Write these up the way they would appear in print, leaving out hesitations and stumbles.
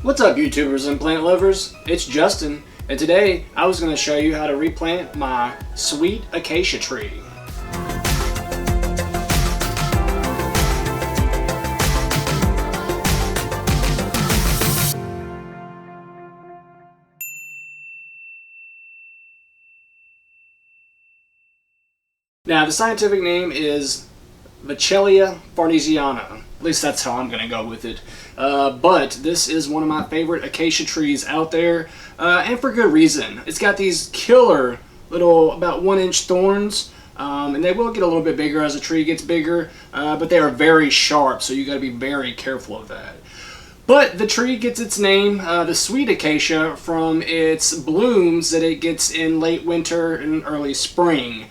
What's up, YouTubers and plant lovers? It's Justin, and today I was going to show you how to replant my Sweet Acacia tree. Now, the scientific name is Vachellia farnesiana. At least that's how I'm going to go with it. But this is one of my favorite acacia trees out there, and for good reason. It's got these killer little about 1-inch thorns, and they will get a little bit bigger as the tree gets bigger, but they are very sharp, so you got to be very careful of that. But the tree gets its name, the Sweet Acacia, from its blooms that it gets in late winter and early spring.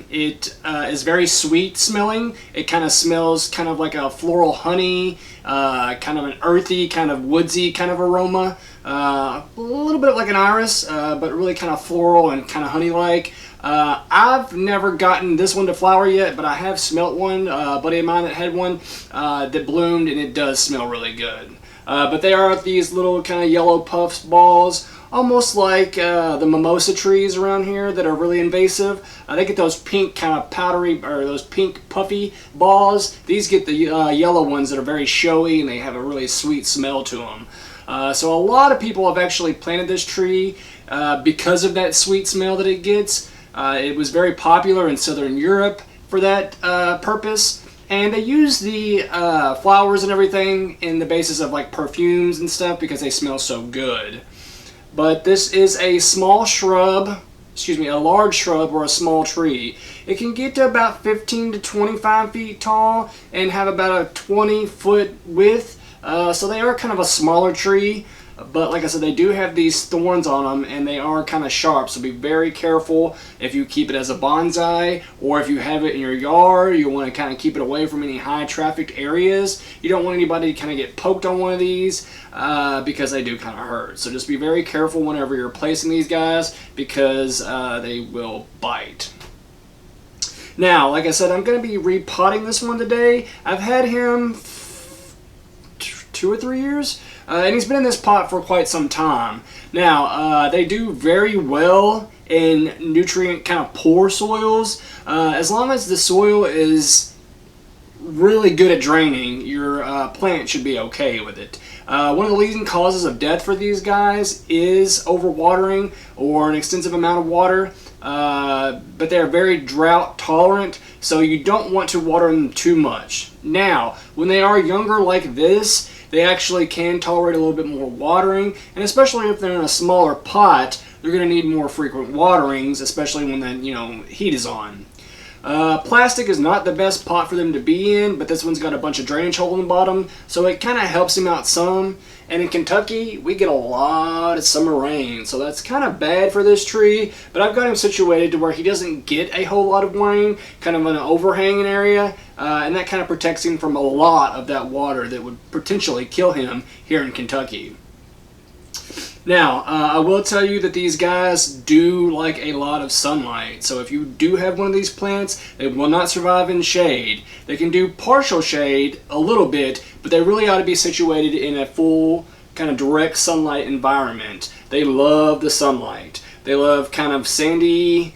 It is very sweet smelling. It kind of smells kind of like a floral honey, kind of an earthy, kind of woodsy kind of aroma. A little bit like an iris, but really kind of floral and kind of honey-like. I've never gotten this one to flower yet, but I have smelt one. A buddy of mine that had one that bloomed, and it does smell really good. But they are these little kind of yellow puffs balls, almost like the mimosa trees around here that are really invasive. They get those pink kind of powdery, or those pink puffy balls. These get the yellow ones that are very showy, and they have a really sweet smell to them. So a lot of people have actually planted this tree because of that sweet smell that it gets. It was very popular in Southern Europe for that purpose. And they use the flowers and everything in the basis of like perfumes and stuff because they smell so good. But this is a small shrub, a large shrub or a small tree. It can get to about 15 to 25 feet tall and have about a 20-foot width. So they are kind of a smaller tree. But like I said, they do have these thorns on them, and they are kind of sharp, so be very careful if you keep it as a bonsai, or if you have it in your yard. You want to kind of keep it away from any high trafficked areas. You don't want anybody to kind of get poked on one of these because they do kind of hurt. So just be very careful whenever you're placing these guys, because they will bite. Now, like I said, I'm going to be repotting this one today. I've had him 2 or 3 years. And he's been in this pot for quite some time. Now, they do very well in nutrient kind of poor soils. As long as the soil is really good at draining, your plant should be okay with it. One of the leading causes of death for these guys is overwatering or an extensive amount of water. But they are very drought tolerant, so you don't want to water them too much. Now, when they are younger like this, they actually can tolerate a little bit more watering, and especially if they're in a smaller pot, they're going to need more frequent waterings, especially when the heat is on. Plastic is not the best pot for them to be in, but this one's got a bunch of drainage hole in the bottom, so it kind of helps him out some. And in Kentucky, we get a lot of summer rain, so that's kind of bad for this tree, but I've got him situated to where he doesn't get a whole lot of rain, kind of in an overhanging area, and that kind of protects him from a lot of that water that would potentially kill him here in Kentucky. Now, I will tell you that these guys do like a lot of sunlight. So if you do have one of these plants, they will not survive in shade. They can do partial shade a little bit, but they really ought to be situated in a full kind of direct sunlight environment. They love the sunlight. They love kind of sandy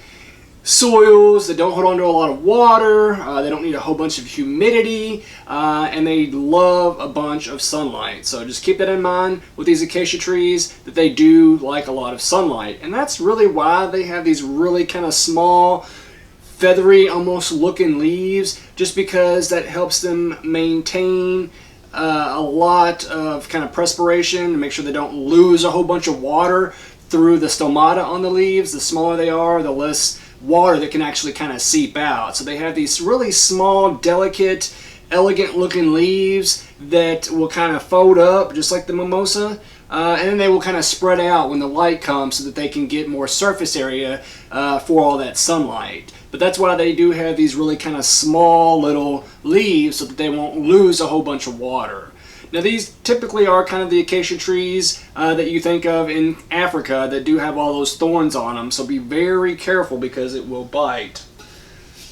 soils that don't hold on to a lot of water. They don't need a whole bunch of humidity, and they love a bunch of sunlight. So just keep that in mind with these acacia trees, that they do like a lot of sunlight. And that's really why they have these really kind of small, feathery almost looking leaves, just because that helps them maintain a lot of kind of perspiration to make sure they don't lose a whole bunch of water through the stomata on the leaves. The smaller they are, the less water that can actually kind of seep out. So they have these really small, delicate, elegant looking leaves that will kind of fold up just like the mimosa, and then they will kind of spread out when the light comes so that they can get more surface area for all that sunlight. But that's why they do have these really kind of small little leaves, so that they won't lose a whole bunch of water. Now, these typically are kind of the acacia trees that you think of in Africa that do have all those thorns on them, so be very careful because it will bite.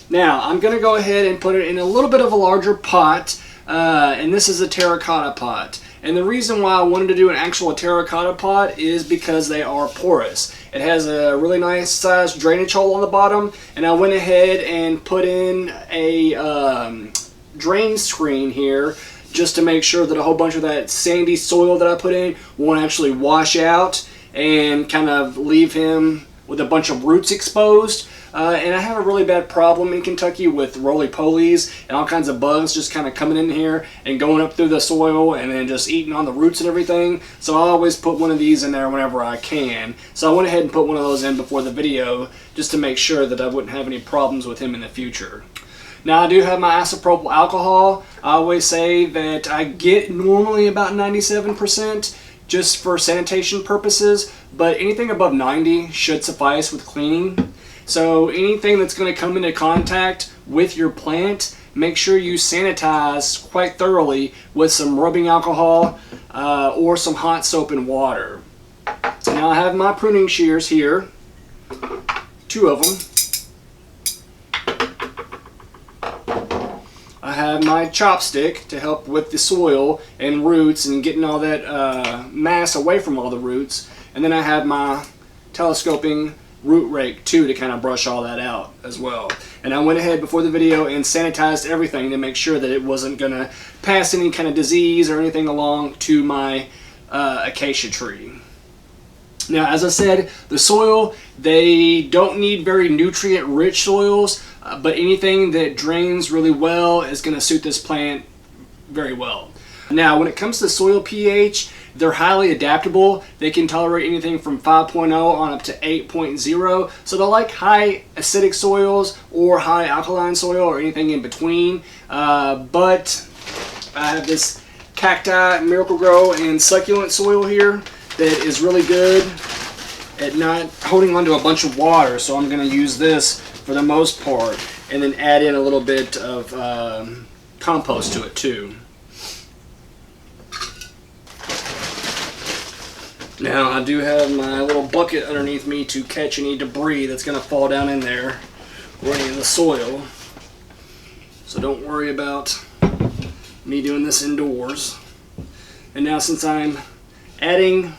Now, I'm going to go ahead and put it in a little bit of a larger pot, and this is a terracotta pot. And the reason why I wanted to do an actual terracotta pot is because they are porous. It has a really nice sized drainage hole on the bottom, and I went ahead and put in a drain screen here just to make sure that a whole bunch of that sandy soil that I put in won't actually wash out and kind of leave him with a bunch of roots exposed. And I have a really bad problem in Kentucky with roly-polies and all kinds of bugs just kind of coming in here and going up through the soil and then just eating on the roots and everything. So I always put one of these in there whenever I can. So I went ahead and put one of those in before the video just to make sure that I wouldn't have any problems with him in the future. Now I do have my isopropyl alcohol. I always say that I get normally about 97% just for sanitation purposes, but anything above 90 should suffice with cleaning. So anything that's going to come into contact with your plant, make sure you sanitize quite thoroughly with some rubbing alcohol or some hot soap and water. Now I have my pruning shears here, 2 of them. I have my chopstick to help with the soil and roots and getting all that mass away from all the roots. And then I have my telescoping root rake too to kind of brush all that out as well. And I went ahead before the video and sanitized everything to make sure that it wasn't going to pass any kind of disease or anything along to my acacia tree. Now, as I said, the soil, they don't need very nutrient-rich soils, but anything that drains really well is going to suit this plant very well. Now, when it comes to soil pH, they're highly adaptable. They can tolerate anything from 5.0 on up to 8.0. So they'll like high acidic soils or high alkaline soil or anything in between. But I have this cacti, Miracle-Gro, and succulent soil here that is really good at not holding onto a bunch of water. So I'm going to use this for the most part and then add in a little bit of compost to it too. Now I do have my little bucket underneath me to catch any debris that's going to fall down in there or any of the soil. So don't worry about me doing this indoors. And now since I'm adding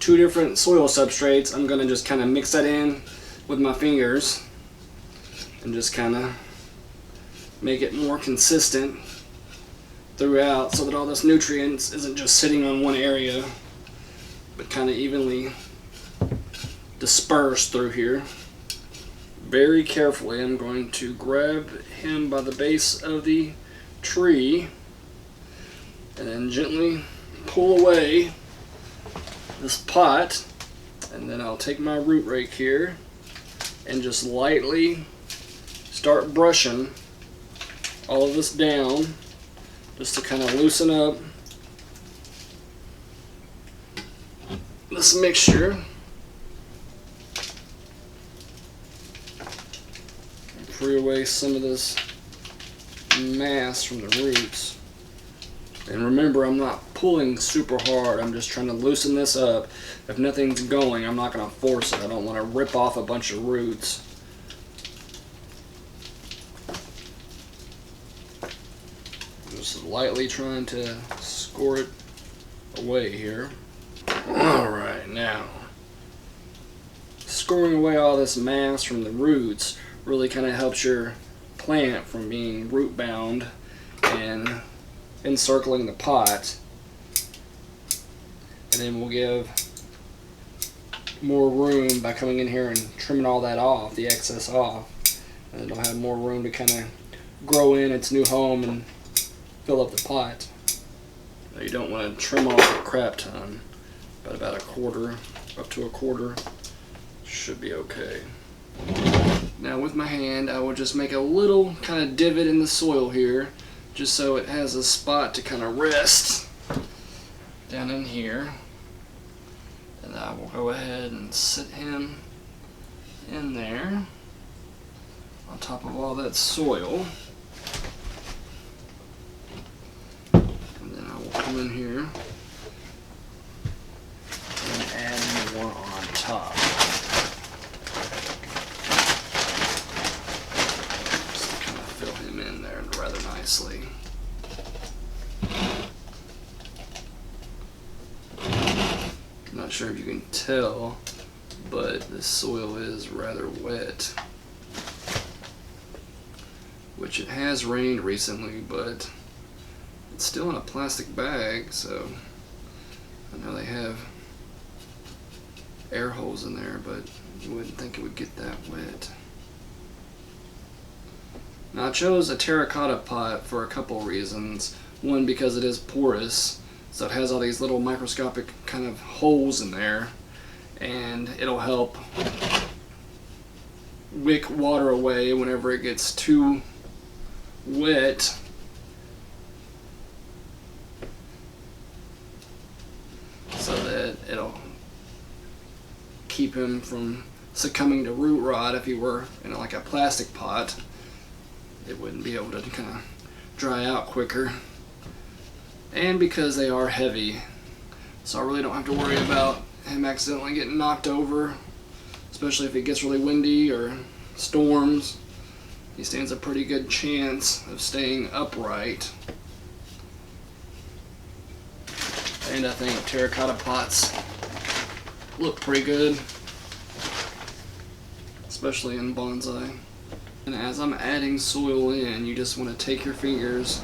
2 different soil substrates, I'm going to just kind of mix that in with my fingers and just kind of make it more consistent throughout so that all this nutrients isn't just sitting on one area, but kind of evenly dispersed through here. Very carefully, I'm going to grab him by the base of the tree and then gently pull away this pot, and then I'll take my root rake here and just lightly start brushing all of this down just to kind of loosen up this mixture. Free away some of this mass from the roots. And remember, I'm not pulling super hard, I'm just trying to loosen this up. If nothing's going, I'm not going to force it. I don't want to rip off a bunch of roots. Just lightly trying to score it away here. Alright, now, scoring away all this mass from the roots really kind of helps your plant from being root bound and encircling the pot. And then we'll give more room by coming in here and trimming all that off, the excess off. And it'll have more room to kind of grow in its new home and fill up the pot. Now, you don't want to trim off a crap ton, but about a quarter, up to a quarter, should be okay. Now with my hand, I will just make a little kind of divot in the soil here, just so it has a spot to kind of rest down in here. And I will go ahead and sit him in there on top of all that soil. And then I will come in here and add more on top. Just to kind of fill him in there rather nicely. not sure if you can tell, but the soil is rather wet. Which it has rained recently, but it's still in a plastic bag, so I know they have air holes in there, but you wouldn't think it would get that wet. Now I chose a terracotta pot for a couple reasons. One, because it is porous, so it has all these little microscopic kind of holes in there, and it'll help wick water away whenever it gets too wet. So that it'll keep him from succumbing to root rot. If he were in like a plastic pot, it wouldn't be able to kind of dry out quicker. And because they are heavy, so I really don't have to worry about him accidentally getting knocked over, especially if it gets really windy or storms. He stands a pretty good chance of staying upright. And I think terracotta pots look pretty good, especially in bonsai. And as I'm adding soil in, you just want to take your fingers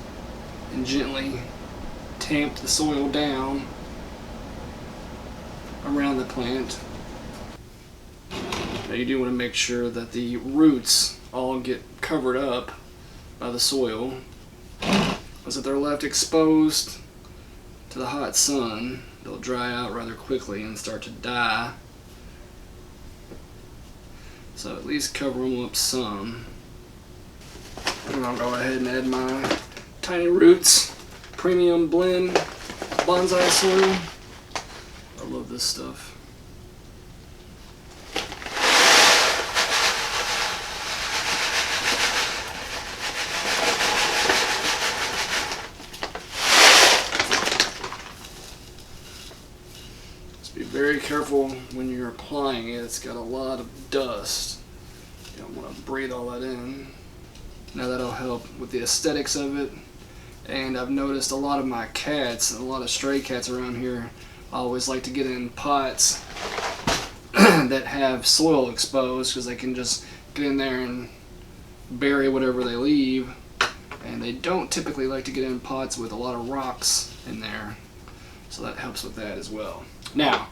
and gently tamp the soil down around the plant. Now you do want to make sure that the roots all get covered up by the soil, because if they're left exposed to the hot sun, they'll dry out rather quickly and start to die. So at least cover them up some. And I'll go ahead and add my Tiny Roots Premium Blend Bonsai Soil. I love this stuff. Be very careful when you're applying it. It's got a lot of dust. You don't want to breathe all that in. Now that'll help with the aesthetics of it. And I've noticed a lot of my cats, a lot of stray cats around here, always like to get in pots that have soil exposed, because they can just get in there and bury whatever they leave. And they don't typically like to get in pots with a lot of rocks in there. So that helps with that as well. Now,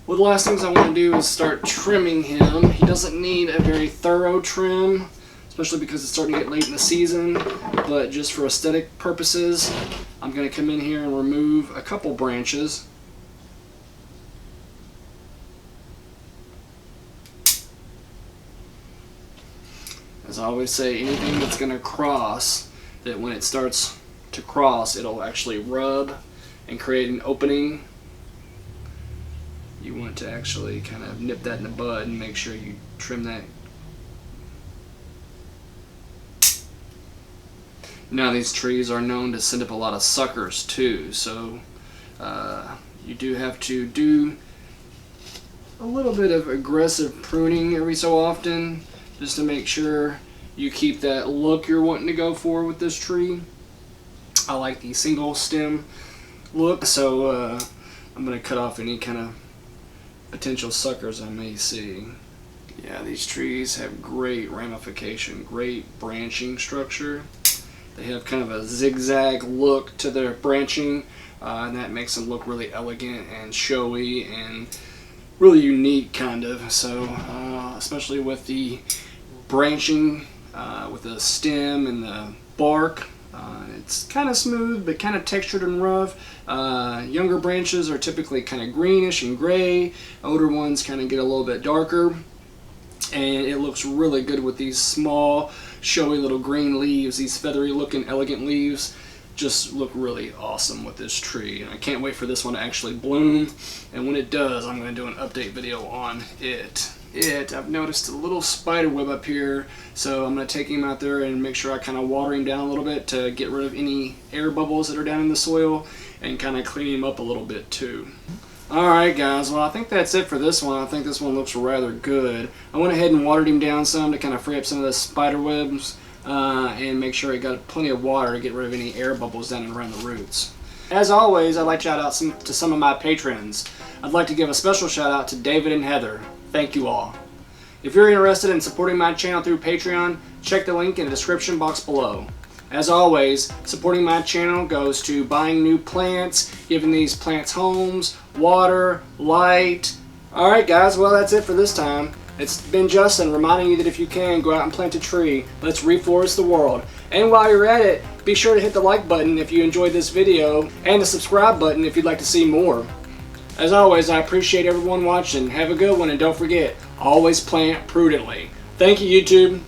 one of the last things I want to do is start trimming him. He doesn't need a very thorough trim, especially because it's starting to get late in the season, but just for aesthetic purposes, I'm going to come in here and remove a couple branches. As I always say, anything that's going to cross, that when it starts to cross, it'll actually rub and create an opening. You want to actually kind of nip that in the bud and make sure you trim that. Now these trees are known to send up a lot of suckers too, so you do have to do a little bit of aggressive pruning every so often, just to make sure you keep that look you're wanting to go for with this tree. I like the single stem look, so I'm going to cut off any kind of potential suckers I may see. Yeah, these trees have great ramification, great branching structure. They have kind of a zigzag look to their branching, and that makes them look really elegant and showy and really unique kind of. So especially with the branching, with the stem and the bark, it's kind of smooth but kind of textured and rough. Younger branches are typically kind of greenish and gray. Older ones kind of get a little bit darker. And it looks really good with these small, showy little green leaves. These feathery looking, elegant leaves just look really awesome with this tree. And I can't wait for this one to actually bloom. And when it does, I'm going to do an update video on it. I've noticed a little spider web up here, so I'm going to take him out there and make sure I kind of water him down a little bit to get rid of any air bubbles that are down in the soil and kind of clean him up a little bit too. Alright guys, well I think that's it for this one. I think this one looks rather good. I went ahead and watered him down some to kind of free up some of the spider webs and make sure he got plenty of water to get rid of any air bubbles down and around the roots. As always, I'd like to shout out to some of my patrons. I'd like to give a special shout out to David and Heather. Thank you all. If you're interested in supporting my channel through Patreon, check the link in the description box below. As always, supporting my channel goes to buying new plants, giving these plants homes, water, light. Alright guys, well that's it for this time. It's been Justin reminding you that if you can, go out and plant a tree. Let's reforest the world. And while you're at it, be sure to hit the like button if you enjoyed this video, and the subscribe button if you'd like to see more. As always, I appreciate everyone watching. Have a good one, and don't forget, always plant prudently. Thank you, YouTube.